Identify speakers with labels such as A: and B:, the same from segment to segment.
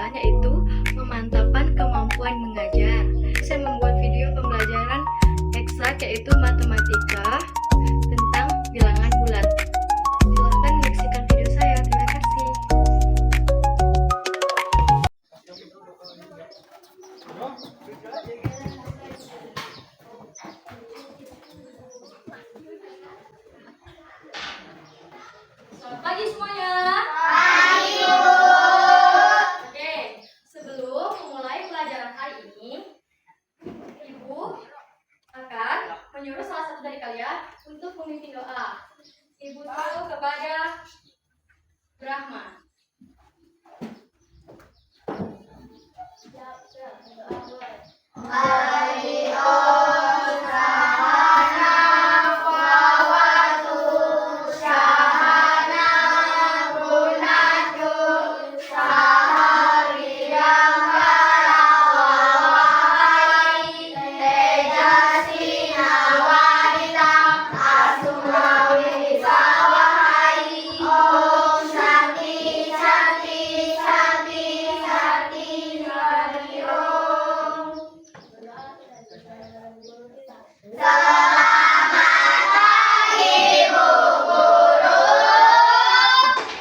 A: pelajaran yaitu memantapkan kemampuan mengajar. Saya membuat video pembelajaran eksak yaitu matematika tentang bilangan bulat. Silahkan menyaksikan video saya. Terima kasih.
B: Selamat pagi semuanya. Oke, sebelum memulai pelajaran hari ini, Ibu akan menyuruh salah satu dari kalian untuk memimpin doa. Ibu suruh kepada Brahma.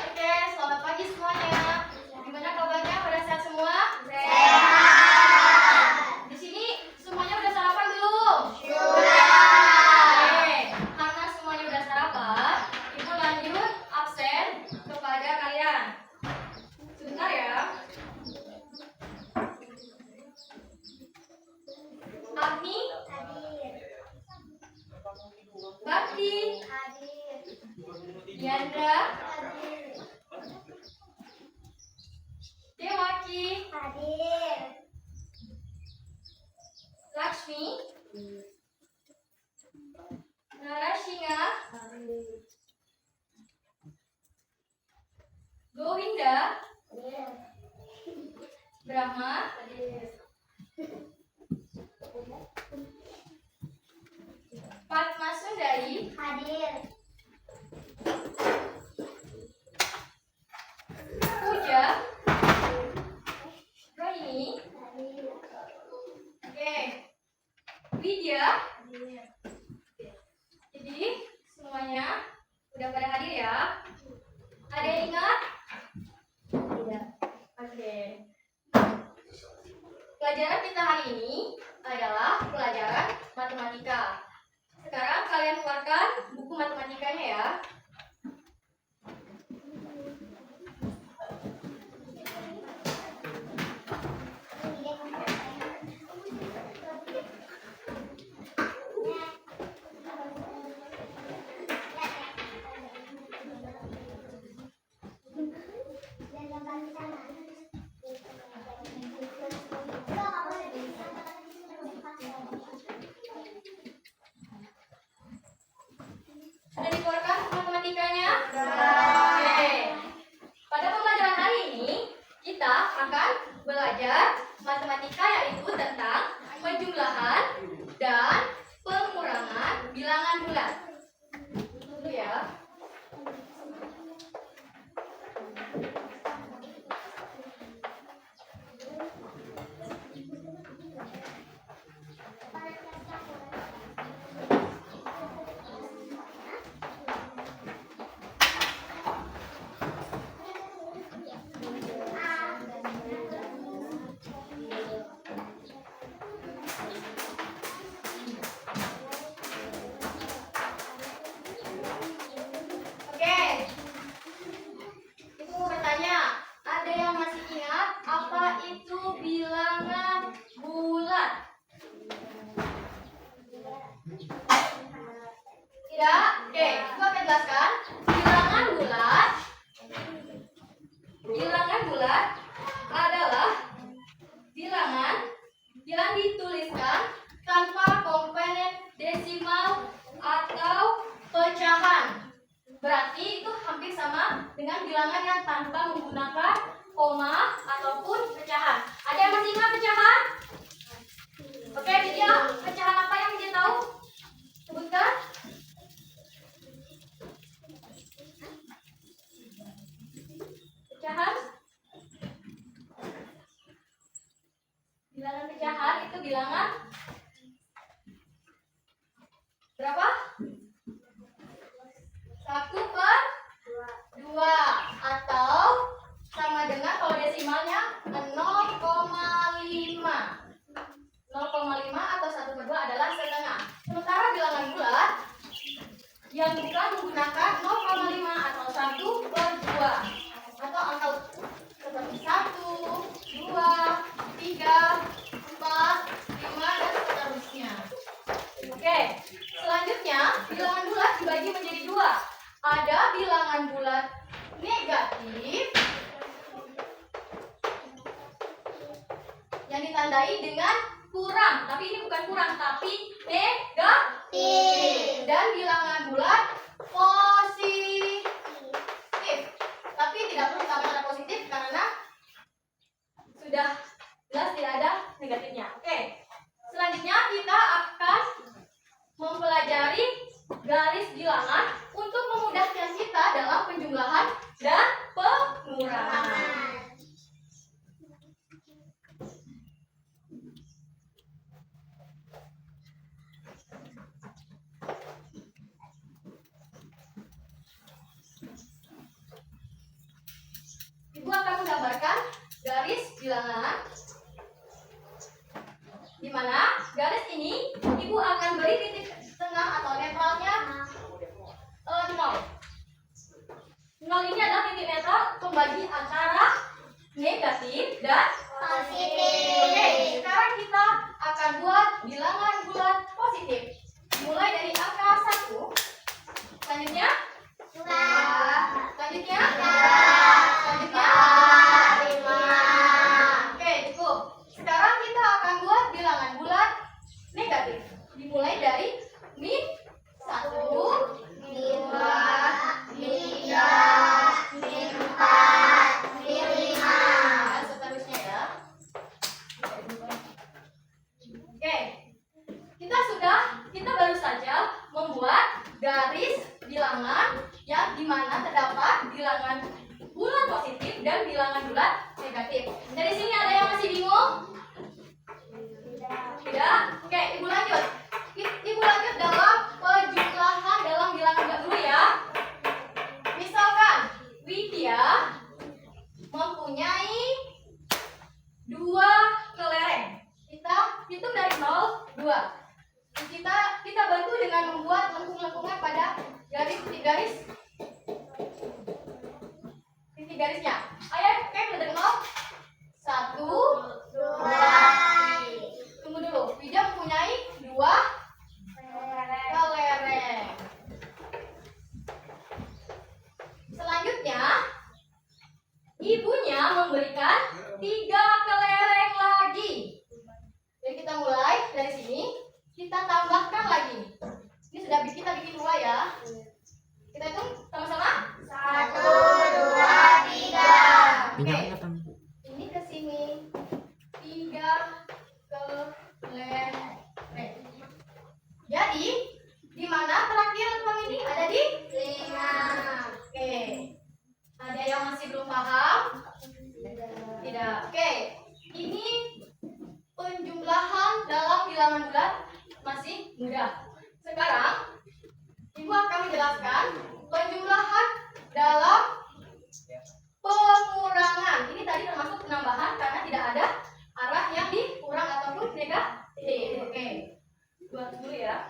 B: Oke, selamat pagi semuanya. Gimana kabarnya? Pada sehat semua? Di sini semuanya udah sarapan belum? Oke, karena semuanya udah sarapan, Ibu lanjut absen kepada kalian. Sebentar ya. Agni, Bakti, Diandra, Dewaki, Lakshmi, Narashinga, Govinda, Brahma, Padma Sundari, Puja, Rohini, oke, Widya. Jadi semuanya udah pada hadir ya? Ada yang ingat? Oke. Pelajaran kita hari ini adalah pelajaran matematika. Sekarang kalian keluarkan buku matematikanya ya. Sudah dikeluarkan buku matematikanya? Oke. Pada pembelajaran hari ini kita akan belajar matematika yaitu tentang penjumlahan dan pengurangan bilangan bulat. Dulu ya. Oke. Ibu mau bertanya, ada yang masih ingat apa itu bilangan bulat? Tidak? Oke, ibu akan jelaskan. Bilangan bulat adalah bilangan yang dituliskan tanpa komponen desimal atau pecahan. Berarti itu hampir sama dengan bilangan yang tanpa menggunakan koma ataupun pecahan. Ada yang masih ingat pecahan? Oke, Widya, pecahan apa yang Widya tahu? Sebutkan. Pecahan? pecahan itu bilangan berapa? 1/2 atau sama dengan kalau desimalnya 0,5. 0,5 atau 1/2 adalah setengah. Sementara bilangan bulat yang bukan menggunakan 0,5 atau 1/2 atau angka seperti 1, 2, 3, 4, 5 dan seterusnya. Oke, selanjutnya bilangan bulat dibagi menjadi dua. Ada bilangan bulat negatif yang ditandai dengan kurang, tapi ini bukan kurang tapi negatif. Dan bilangan bulat positif, tapi tidak perlu ditambah tanda positif karena sudah jelas tidak ada negatifnya. Oke, selanjutnya kita akan mempelajari garis bilangan untuk memudahkan kita dalam penjumlahan dan pengurangan. Ibu akan menggambarkan garis bilangan, di mana garis ini ibu akan beri titik tengah atau netralnya 0. 0 ini adalah titik netral pembagi antara negatif dan positif. Oke, sekarang kita akan buat bilangan bulat positif. Mulai dari angka 1, selanjutnya 2, selanjutnya 3, selanjutnya 5. Oke, cukup. Sekarang kita akan buat bilangan bulat negatif. Dimulai dari min 1, min 2, min 3, min 4, min 5 dan seterusnya ya. Oke, kita baru saja membuat garis bilangan yang dimana terdapat bilangan bulat positif dan bilangan bulat negatif. Dari sini ada yang masih bingung? Tidak? Oke, ibu lanjut. Ibu lanjut dalam penjumlahan dalam bilangan bulat dulu ya. Misalkan Widya mempunyai 2 kelereng. Kita hitung dari 0, 2. Kita bantu dengan membuat lengkung-lengkungan pada titik garisnya. Ayo, oke, mulai dari 0. 1, 2. Tunggu dulu. Widya mempunyai 2 kelereng. Selanjutnya, ibunya memberikan 3 kelereng lagi. Jadi kita mulai dari sini, kita tambahkan lagi. Ini sudah kita bikin 2 ya. Kita hitung sama-sama. 1, 2, 3. Oke. Ini ke sini 3 kelereng. Jadi di mana terakhir lengkung ini ada di 5. Oke. Ada yang masih belum paham? Tidak. Oke. Ini penjumlahan dalam bilangan bulat masih mudah. Sekarang ibu akan menjelaskan penjumlahan dalam pengurangan. Ini tadi termasuk penambahan karena tidak ada arah yang dikurang ataupun negatif. Oke, buat dulu ya.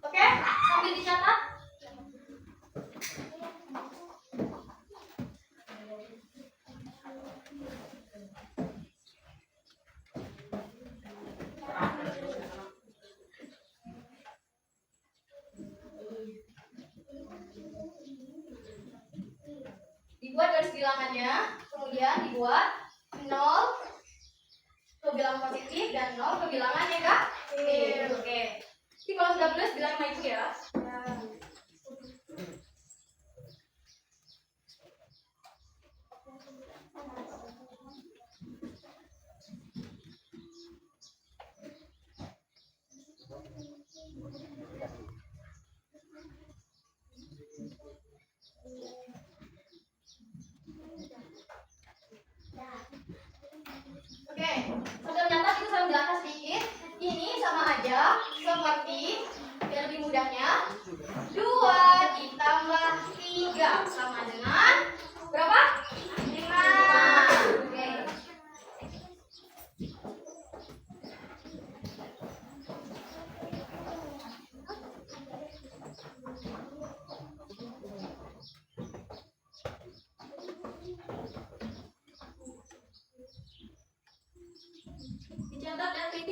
B: Oke, sambil dicatat. Dibuat garis bilangannya, kemudian dibuat 0 ke bilangan positif dan 0 ke bilangan negatif. Oke. Jadi kalau sudah beres bilang sama ibu ya.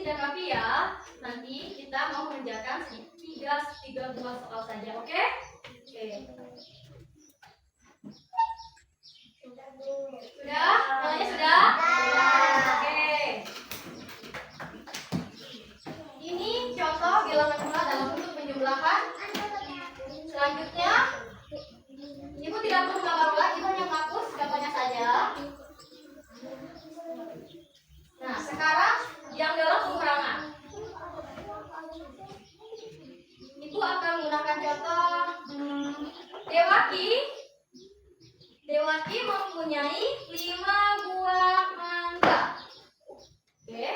B: dan rapi ya. Nanti kita mau mengerjakan tiga buah soal saja, oke? Oke. Sudah? Nilainya sudah? Oke. Ini contoh bilangan bulat dalam bentuk penjumlahan. Selanjutnya, Ibu tidak perlu menggambar ulang, Ibu hanya menghapus gambarnya saja. Nah, sekarang yang dalam pengurangan. Ibu akan menggunakan contoh Dewaki mempunyai 5 buah mangga. Oke.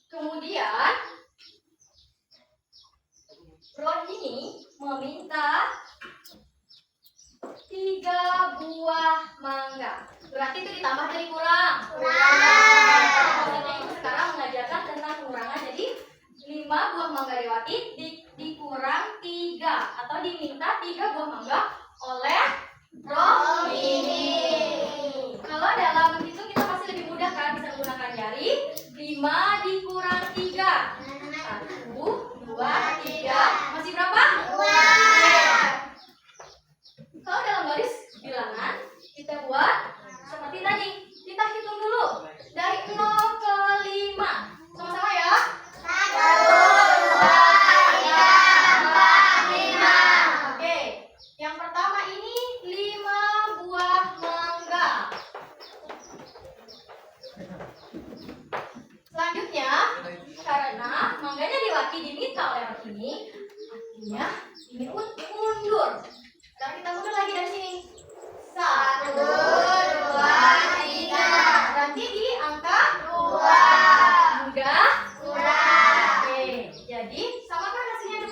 B: Kemudian Rohini meminta 3 buah mangga. Berarti itu ditambah dari kurang. Maksudnya itu sekarang mengajarkan tentang pengurangan. Jadi 5 buah mangga Dewati dikurang 3 atau diminta 3 buah mangga oleh Rohini. Kalau dalam menghitung kita pasti lebih mudah kan, bisa menggunakan jari. 5 dikurang 3. 1, 2, 3. Masih berapa? 2. Kalau dalam baris bilangan kita buat seperti tadi. Kita hitung dulu dari 0 ke 5. Sama-sama ya. 1, 2, 3, 4, 5. Oke. Yang pertama ini 5 buah mangga. Selanjutnya, karena mangganya Dewaki diminta oleh Rohini, artinya ini pun mundur. Sekarang kita mundur lagi dari sini. 1, 2, 3. Berarti di angka 2. Mudah? Oke. Jadi, samakah hasilnya 2?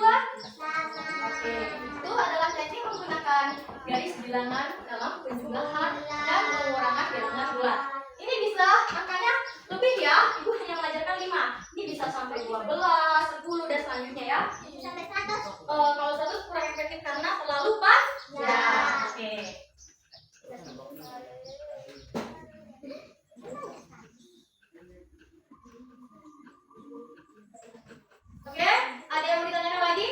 B: Oke. Itu adalah teknik menggunakan garis bilangan dalam penjumlahan dan pengurangan bilangan bulat. Ini bisa angkanya lebih ya. Ibu hanya mengajarkan 5. Ini bisa sampai 12, 10 dan selanjutnya ya.
C: Sampai 100.
B: Kalau 100 kurang efektif karena terlalu panjang. Oke. Oke, ada yang mau ditanyakan lagi?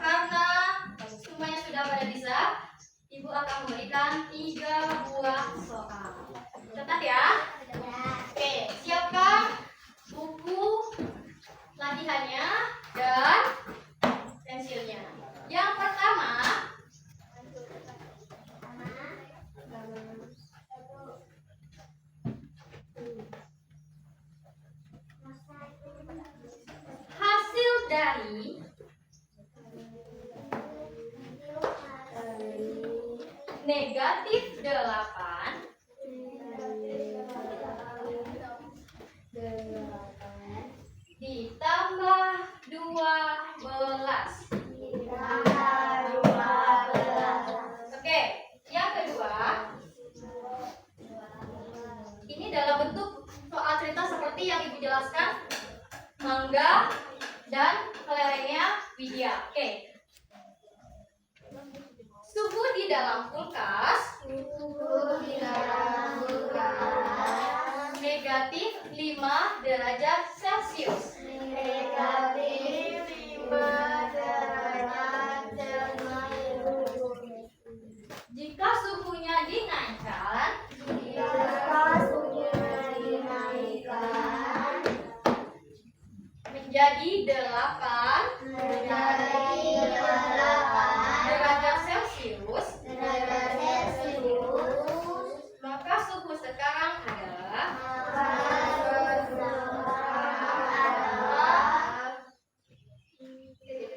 B: Karena semuanya sudah pada bisa, Ibu akan memberikan 3 buah soal. Catat ya. Oke, siapkan buku latihannya dan pensilnya. Yang pertama, hasil dari negatif 8 ditambah 12. Oke, yang kedua, ini dalam bentuk soal cerita seperti yang Ibu jelaskan, mangga dan kelerengnya Widya. Oke. Suhu di dalam kulkas negatif 5 derajat Celcius. Jika suhunya dinaikkan menjadi 8 derajat Celcius, maka suhu sekarang adalah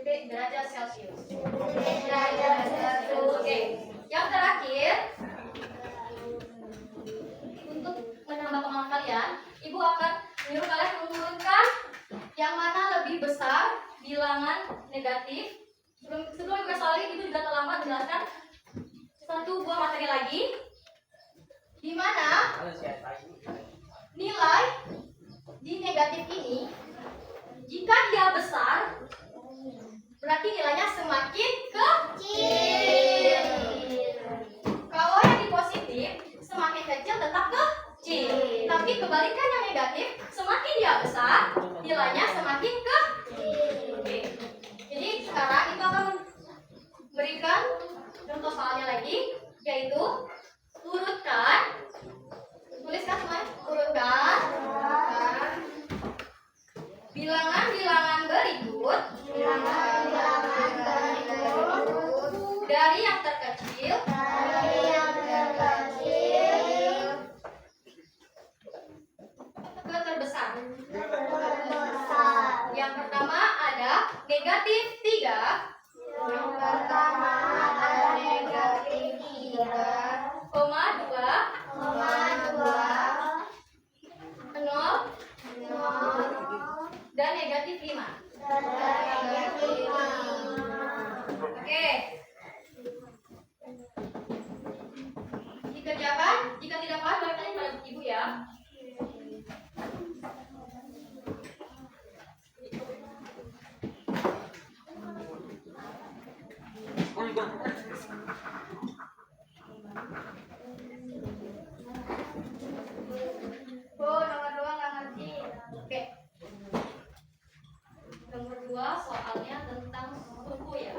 B: derajat Celcius. Oke, yang terakhir, untuk menambah pengalaman kalian, Ibu akan menyuruh kalian mengurutkan yang mana lebih besar bilangan negatif. Sebelum Ibu soal ini, Ibu juga terlambat menjelaskan satu buah materi lagi, di mana nilai di negatif ini, jika dia besar, berarti nilainya semakin kecil. Kalau yang di positif, semakin kecil tetap kecil. Tapi kebalikan negatif 3.
A: Yang pertama ada negatif 3,
B: Koma 2. 0 dan negatif 5. Oke. Dikerjakan. Jika tidak paham, boleh tanya pada ibu ya. Oh, nomor 2 nggak ngerti. Oke. Nomor 2 soalnya tentang suku ya.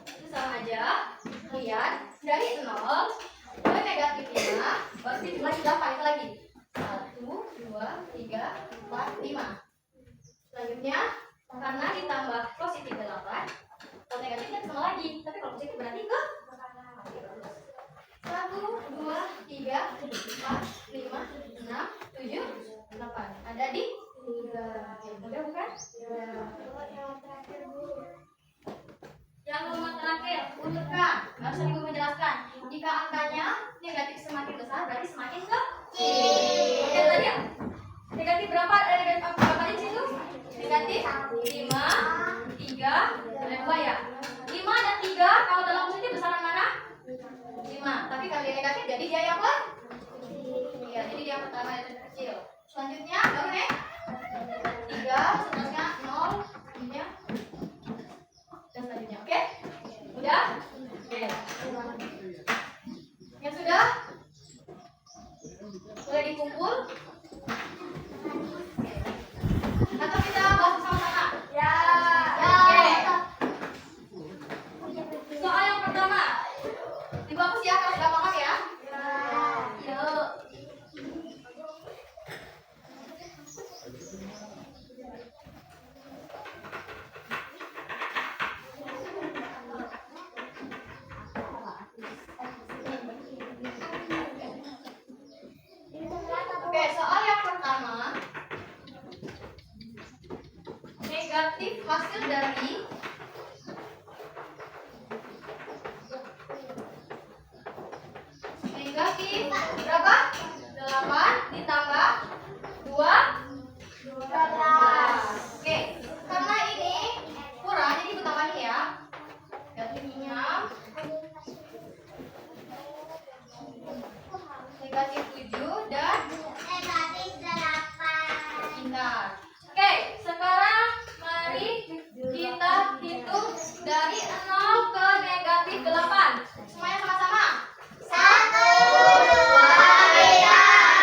B: Itu sama aja. Lihat dari 0 ke negatif 5, pasti lagi 8 itu lagi. 1, 2, 3, 4, 5. Selanjutnya karena ditambah positif 8, kalau negatifnya sama lagi, tapi kalau positif berarti ke 1, 2, 3, 4, 5, 6, 7, 8. Ada di 3. Mudah bukan? Yang nomor terakhir, urutkan. Harus ibu menjelaskan. Jika angkanya negatif semakin besar, berarti semakin kecil. Oke tadi ya? Negatif berapa? Negatif berapa di situ? Negatif 5, 3, dan 2 ya. 5 dan 3 kalau dalam positif besaran mana? 5. Tapi kalau dia negatif jadi dia yang iya, jadi dia yang pertama yang kecil. Selanjutnya baru nih 3, seterusnya 0, selanjutnya dan selanjutnya. Oke? Udah? Oke. Yang sudah? Boleh dikumpul? Atau kita bahas sama-sama? Ya. Oke. Soal yang pertama. Dibahas ya kalau sudah paham ya? Yuk. Oke, soal yang pertama. Negatif hasil dari negatif berapa? 8 ditambah 2, 12. Oke, karena ini kurang, jadi ibu tambahin ya. Negatifnya negatif 7 dan
A: negatif 8.
B: pintar. Oke, sekarang mari kita hitung dari 0 ke negatif 8. Semuanya sama-sama.
A: 1, 2, 3,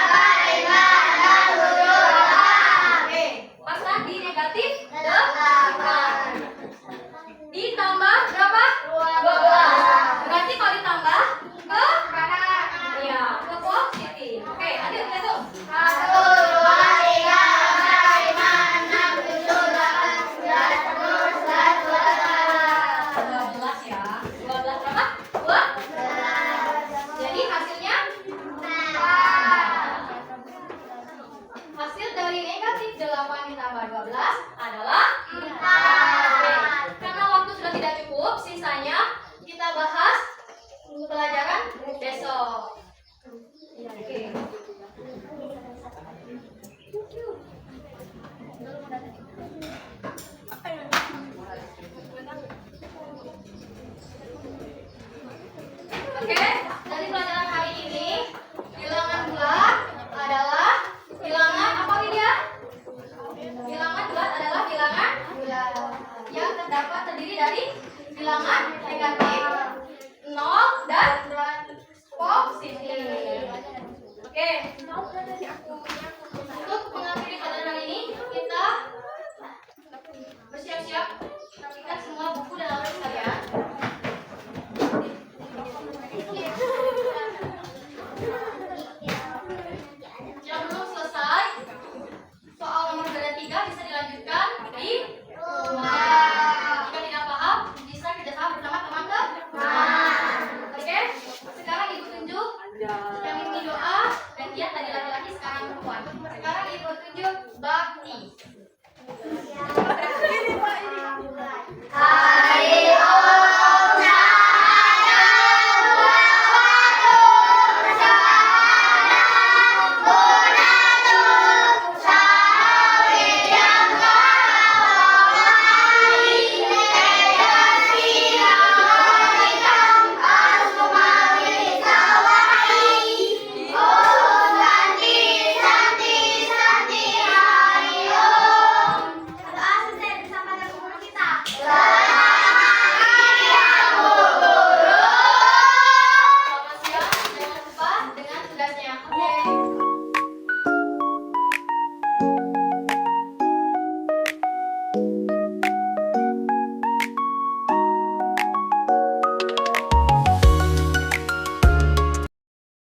A: 4, 5, 6, 7, 8.
B: Oke, pasang di negatif 8. Ditambah berapa? 12. Berarti kalau ditambah ke
A: Kanan.
B: iya, ke positif. Oke, ayo kita hitung.
A: 1, 2, 3, 4, 5, 6, 7, 8, 9, 10, 11, 12.
B: 12 ya. 12 berapa? 2. Jadi hasilnya hasil dari negatif 8 ditambah 12 adalah 4. Karena waktu sudah tidak cukup, sisanya kita bahas pelajaran besok. Oke. Oke, dari pelajaran hari ini bilangan bulat adalah bilangan apa Widya? Bilangan bulat adalah bilangan yang terdiri dari bilangan negatif, 0 dan positif. Oke. Untuk mengakhiri pelajaran hari ini kita bersiap-siap